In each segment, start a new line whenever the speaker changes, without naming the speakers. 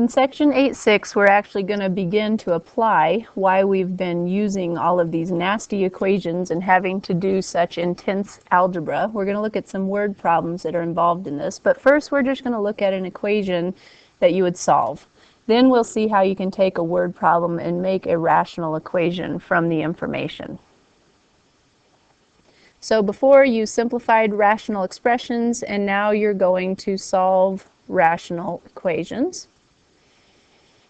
In section 8.6, we're actually going to begin to apply why we've been using all of these nasty equations and having to do such intense algebra. We're going to look at some word problems that are involved in this, but first we're just going to look at an equation that you would solve. Then we'll see how you can take a word problem and make a rational equation from the information. So before you simplified rational expressions, and now you're going to solve rational equations.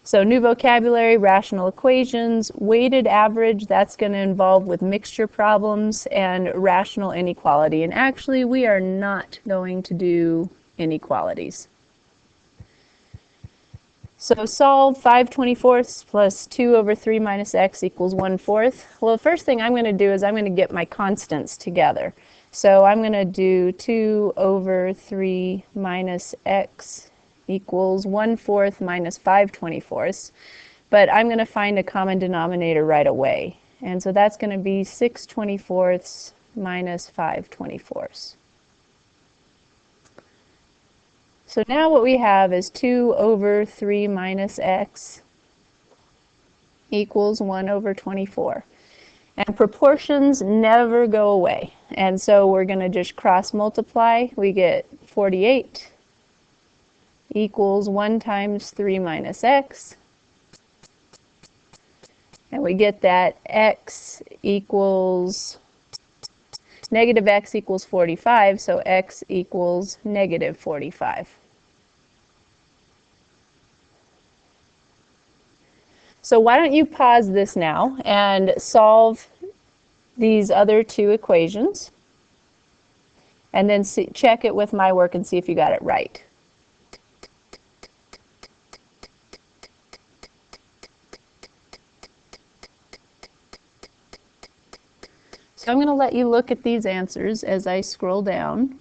So new vocabulary, rational equations, weighted average, that's going to involve with mixture problems, and rational inequality. And actually, we are not going to do inequalities. So solve 5/24 plus 2 over 3 minus x equals 1/4. Well, the first thing I'm going to do is I'm going to get my constants together. So I'm going to do 2 over 3 minus x equals 1/4 minus 5/24, but I'm going to find a common denominator right away. And so that's going to be 6/24 minus 5/24. So now what we have is 2 over 3 minus x equals 1 over 24. And proportions never go away. And so we're going to just cross multiply. We get 48 equals 1 times 3 minus x. And we get that x equals, negative x equals 45, so x equals negative 45. So why don't you pause this now and solve these other two equations, and then check it with my work and see if you got it right. So I'm going to let you look at these answers as I scroll down.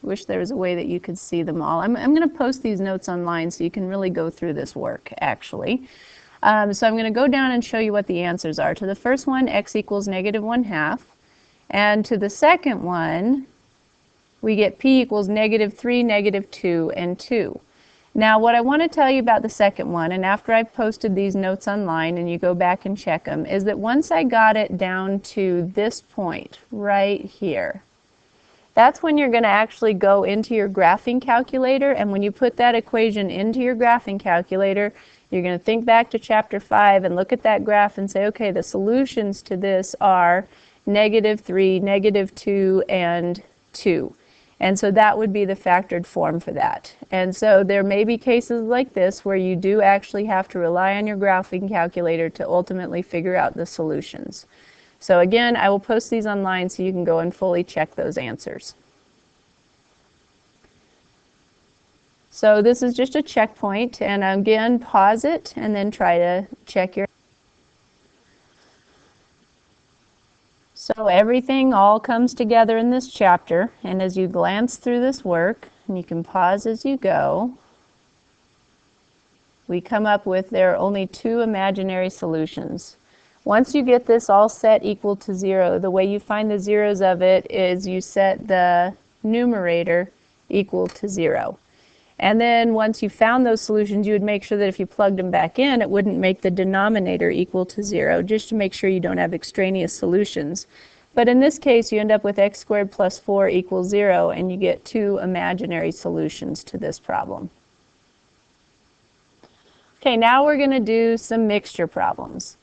Wish there was a way that you could see them all. I'm going to post these notes online so you can really go through this work, actually. So I'm going to go down and show you what the answers are. To the first one, x equals negative 1/2. And to the second one, we get p equals negative 3, negative 2, and 2. Now what I want to tell you about the second one, and after I've posted these notes online and you go back and check them, is that once I got it down to this point right here, that's when you're going to actually go into your graphing calculator, and when you put that equation into your graphing calculator, you're going to think back to chapter 5 and look at that graph and say, okay, the solutions to this are negative 3, negative 2, and 2. And so that would be the factored form for that. And so there may be cases like this where you do actually have to rely on your graphing calculator to ultimately figure out the solutions. So again, I will post these online so you can go and fully check those answers. So this is just a checkpoint, and again, pause it and then try to check your. So everything all comes together in this chapter, and as you glance through this work, and you can pause as you go, we come up with there are only 2 imaginary solutions. Once you get this all set equal to 0, the way you find the zeros of it is you set the numerator equal to 0. And then once you found those solutions, you would make sure that if you plugged them back in, it wouldn't make the denominator equal to 0, just to make sure you don't have extraneous solutions. But in this case, you end up with x squared plus 4 equals 0, and you get 2 imaginary solutions to this problem. Okay, now we're going to do some mixture problems.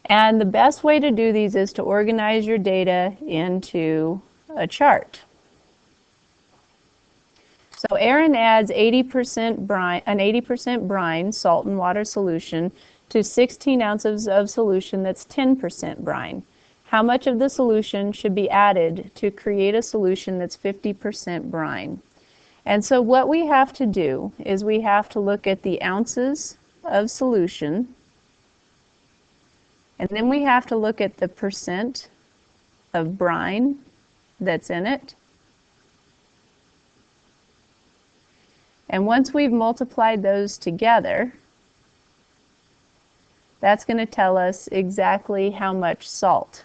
And the best way to do these is to organize your data into a chart. So Aaron adds 80% brine, an 80% brine, salt and water solution, to 16 ounces of solution that's 10% brine. How much of the solution should be added to create a solution that's 50% brine? And so what we have to do is we have to look at the ounces of solution, and then we have to look at the percent of brine that's in it. And once we've multiplied those together, that's going to tell us exactly how much salt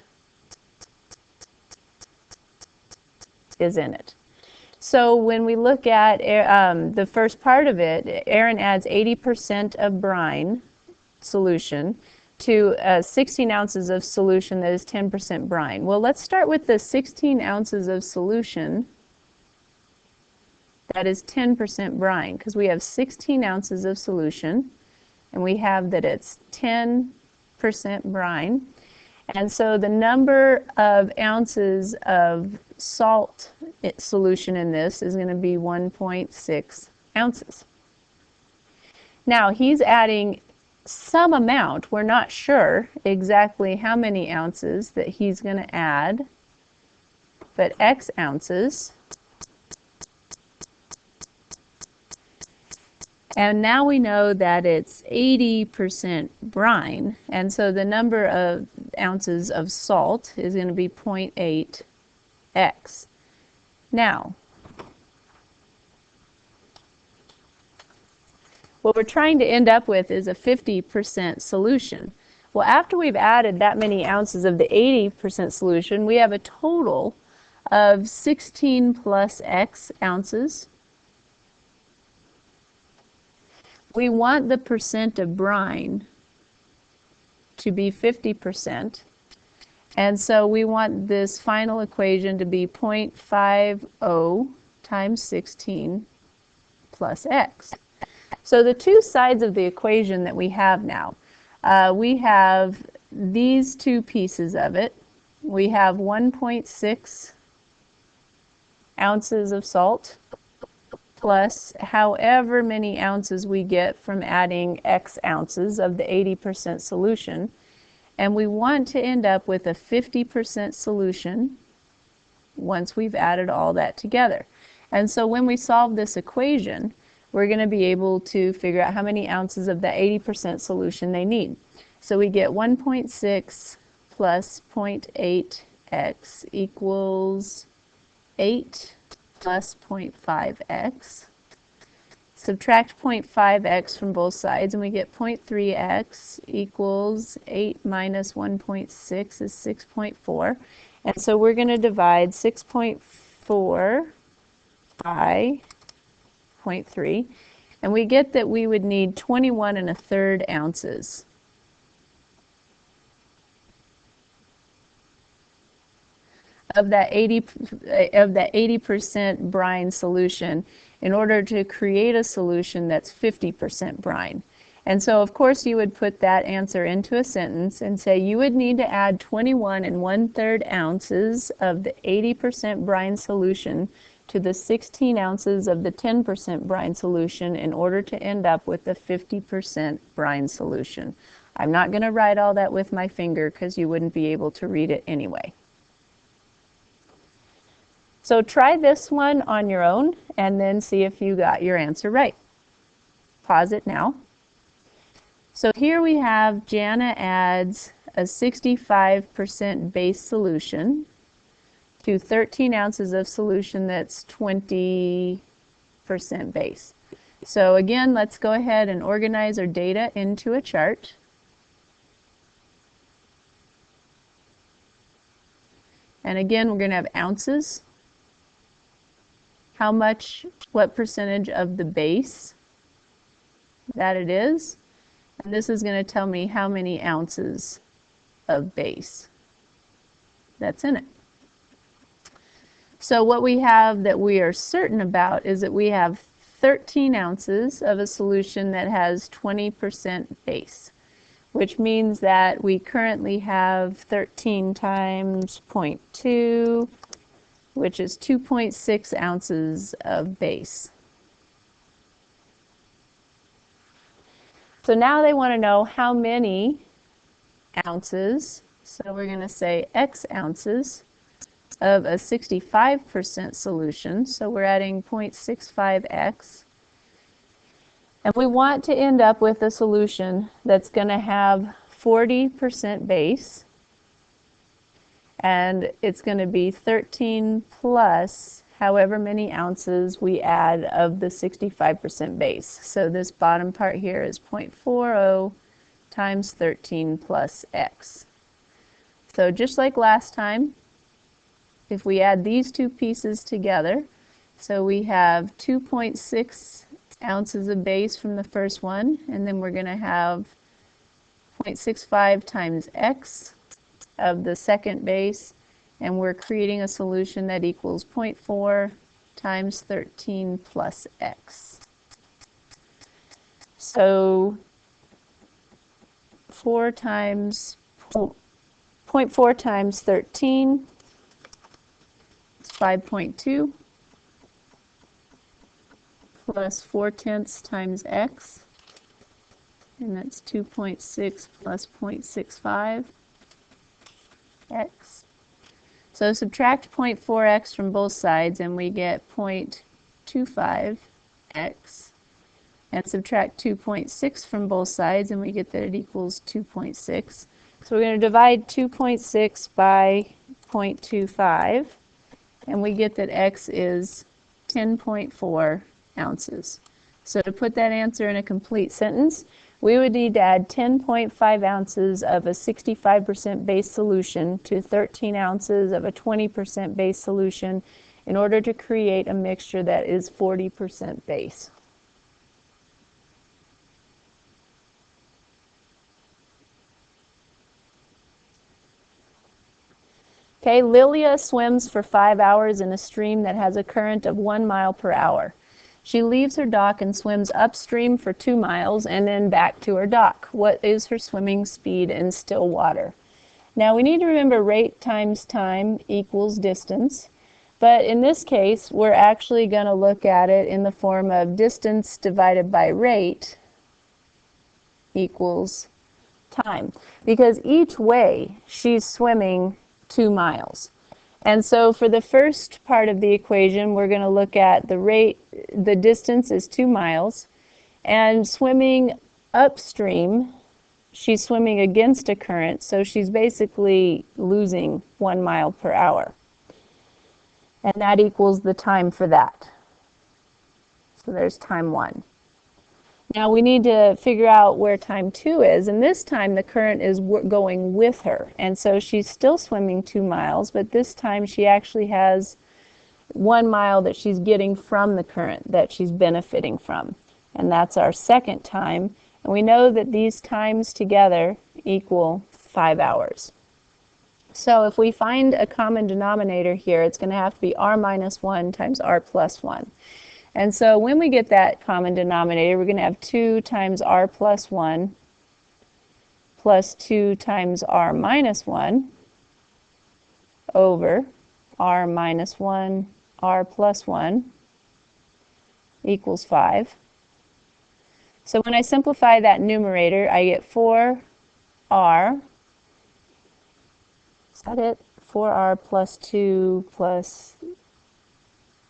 is in it. So when we look at the first part of it, Aaron adds 80% of brine solution to 16 ounces of solution that is 10% brine. Well, let's start with the 16 ounces of solution that is 10% brine, because we have 16 ounces of solution, and we have that it's 10% brine. And so the number of ounces of salt solution in this is going to be 1.6 ounces. Now he's adding some amount. We're not sure exactly how many ounces that he's going to add, but X ounces. And now we know that it's 80% brine, and so the number of ounces of salt is going to be 0.8x. Now, what we're trying to end up with is a 50% solution. Well, after we've added that many ounces of the 80% solution, we have a total of 16 plus x ounces. We want the percent of brine to be 50%, and so we want this final equation to be 0.50 times 16 plus x. So the two sides of the equation that we have now, we have these two pieces of it. We have 1.6 ounces of salt plus however many ounces we get from adding X ounces of the 80% solution. And we want to end up with a 50% solution once we've added all that together. And so when we solve this equation, we're going to be able to figure out how many ounces of the 80% solution they need. So we get 1.6 plus 0.8x equals 8 plus 0.5x. Subtract 0.5x from both sides, and we get 0.3x equals 8 minus 1.6 is 6.4. And so we're going to divide 6.4 by 0.3, and we get that we would need 21 1/3 ounces. Of that 80% brine solution in order to create a solution that's 50% brine. And so of course you would put that answer into a sentence and say you would need to add 21 1/3 ounces of the 80% brine solution to the 16 ounces of the 10% brine solution in order to end up with the 50% brine solution. I'm not going to write all that with my finger because you wouldn't be able to read it anyway. So try this one on your own and then see if you got your answer right. Pause it now. So here we have Jana adds a 65% base solution to 13 ounces of solution that's 20% base. So again, let's go ahead and organize our data into a chart. And again, we're going to have ounces. How much, what percentage of the base that it is. And this is going to tell me how many ounces of base that's in it. So what we have that we are certain about is that we have 13 ounces of a solution that has 20% base, which means that we currently have 13 times 0.2, which is 2.6 ounces of base. So now they want to know how many ounces, so we're going to say X ounces of a 65% solution, so we're adding 0.65x. And we want to end up with a solution that's going to have 40% base, and it's going to be 13 plus however many ounces we add of the 65% base. So this bottom part here is 0.40 times 13 plus x. So just like last time, if we add these two pieces together, So we have 2.6 ounces of base from the first one, and then we're going to have 0.65 times x of the second base, and we're creating a solution that equals 0.4 times 13 plus x. So 0.4 times 13 is 5.2 plus 4/10 times x, and that's 2.6 plus 0.65 x. So subtract 0.4x from both sides and we get 0.25x, and subtract 2.6 from both sides and we get that it equals 2.6. So we're going to divide 2.6 by 0.25 and we get that x is 10.4 ounces. So to put that answer in a complete sentence, we would need to add 10.5 ounces of a 65% base solution to 13 ounces of a 20% base solution in order to create a mixture that is 40% base. Okay, Lilia swims for 5 hours in a stream that has a current of 1 mile per hour. She leaves her dock and swims upstream for 2 miles and then back to her dock. What is her swimming speed in still water? Now we need to remember rate times time equals distance, but in this case we're actually going to look at it in the form of distance divided by rate equals time, because each way she's swimming 2 miles. And so for the first part of the equation, we're going to look at the rate, the distance is 2 miles, and swimming upstream, she's swimming against a current, so she's basically losing 1 mile per hour. And that equals the time for that. So there's time 1. Now we need to figure out where time 2 is, and this time the current is going with her, and so she's still swimming 2 miles, but this time she actually has 1 mile that she's getting from the current that she's benefiting from, and that's our second time, and we know that these times together equal 5 hours. So if we find a common denominator here, it's going to have to be r minus 1 times r plus 1. And so when we get that common denominator, we're going to have 2 times r plus 1 plus 2 times r minus 1 over r minus 1, r plus 1 equals 5. So when I simplify that numerator, I get 4r, is that it? 4r plus 2 plus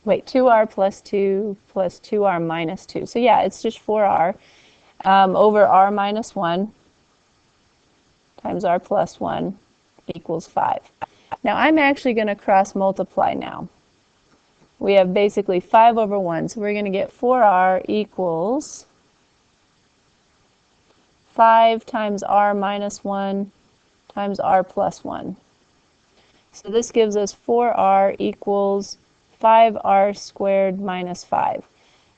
2r plus 2 plus 2r minus 2. So yeah, it's just 4r over r minus 1 times r plus 1 equals 5. Now I'm actually going to cross multiply now. We have basically 5 over 1, so we're going to get 4r equals 5 times r minus 1 times r plus 1. So this gives us 4r equals 5r squared minus 5.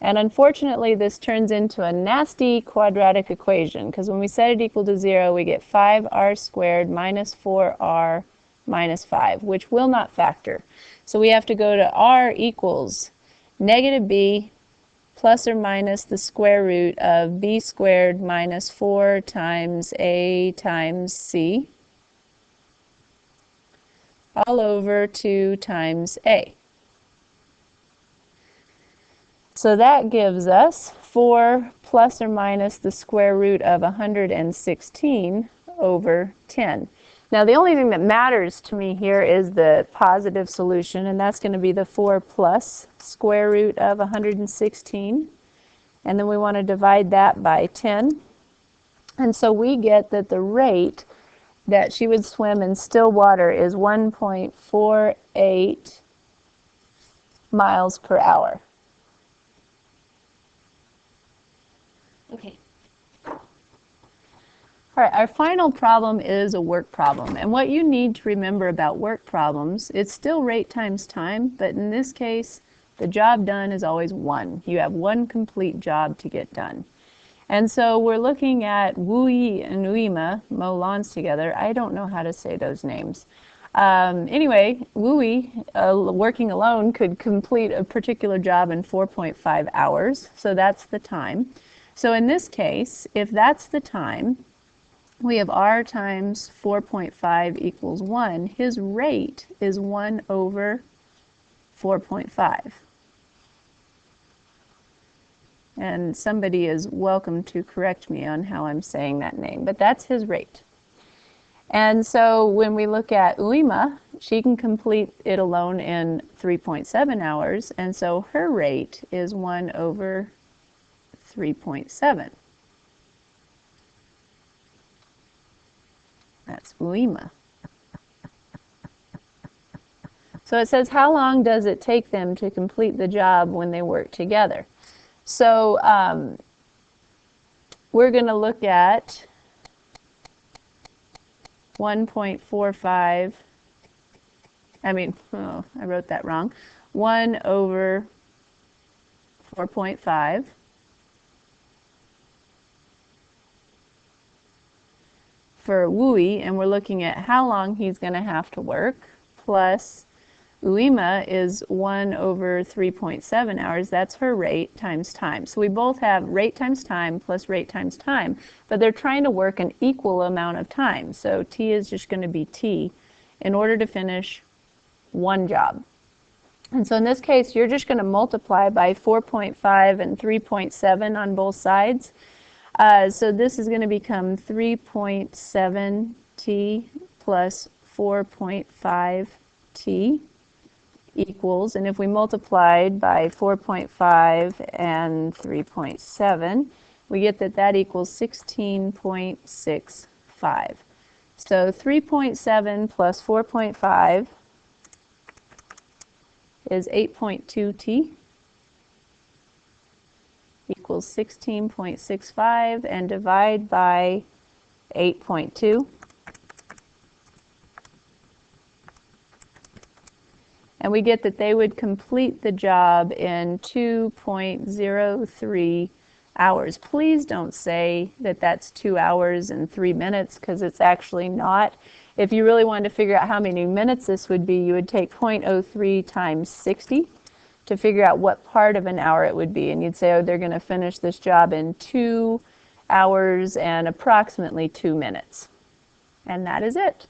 And unfortunately, this turns into a nasty quadratic equation, because when we set it equal to 0, we get 5r squared minus 4r minus 5, which will not factor. So we have to go to r equals negative b plus or minus the square root of b squared minus 4 times a times c all over 2 times a. So that gives us 4 plus or minus the square root of 116 over 10. Now the only thing that matters to me here is the positive solution, and that's going to be the 4 plus square root of 116. And then we want to divide that by 10. And so we get that the rate that she would swim in still water is 1.48 miles per hour. Okay. All right, our final problem is a work problem. And what you need to remember about work problems, it's still rate times time, but in this case, The job done is always 1. You have 1 complete job to get done. And so we're looking at Wu Yi and Uima mow lawns together. I don't know how to say those names. Anyway, Wu Yi, working alone, could complete a particular job in 4.5 hours. So that's the time. So in this case, if that's the time, we have R times 4.5 equals 1. His rate is 1 over 4.5. And somebody is welcome to correct me on how I'm saying that name, but that's his rate. And so when we look at Uima, she can complete it alone in 3.7 hours, and so her rate is 1 over 3.7. That's Uima. So it says, how long does it take them to complete the job when they work together? So we're going to look at 1.45, I wrote that wrong, 1 over 4.5 for Wu Yi, and we're looking at how long he's going to have to work, plus Uima is 1 over 3.7 hours. That's her rate times time. So we both have rate times time plus rate times time, but they're trying to work an equal amount of time. So T is just going to be T in order to finish 1 job. And so in this case, you're just going to multiply by 4.5 and 3.7 on both sides. So this is going to become 3.7 T plus 4.5 T equals, and if we multiplied by 4.5 and 3.7, we get that equals 16.65. So 3.7 plus 4.5 is 8.2 T equals 16.65, and divide by 8.2. And we get that they would complete the job in 2.03 hours. Please don't say that that's 2 hours and 3 minutes, because it's actually not. If you really wanted to figure out how many minutes this would be, you would take 0.03 times 60 to figure out what part of an hour it would be. And you'd say, oh, they're going to finish this job in 2 hours and approximately 2 minutes. And that is it.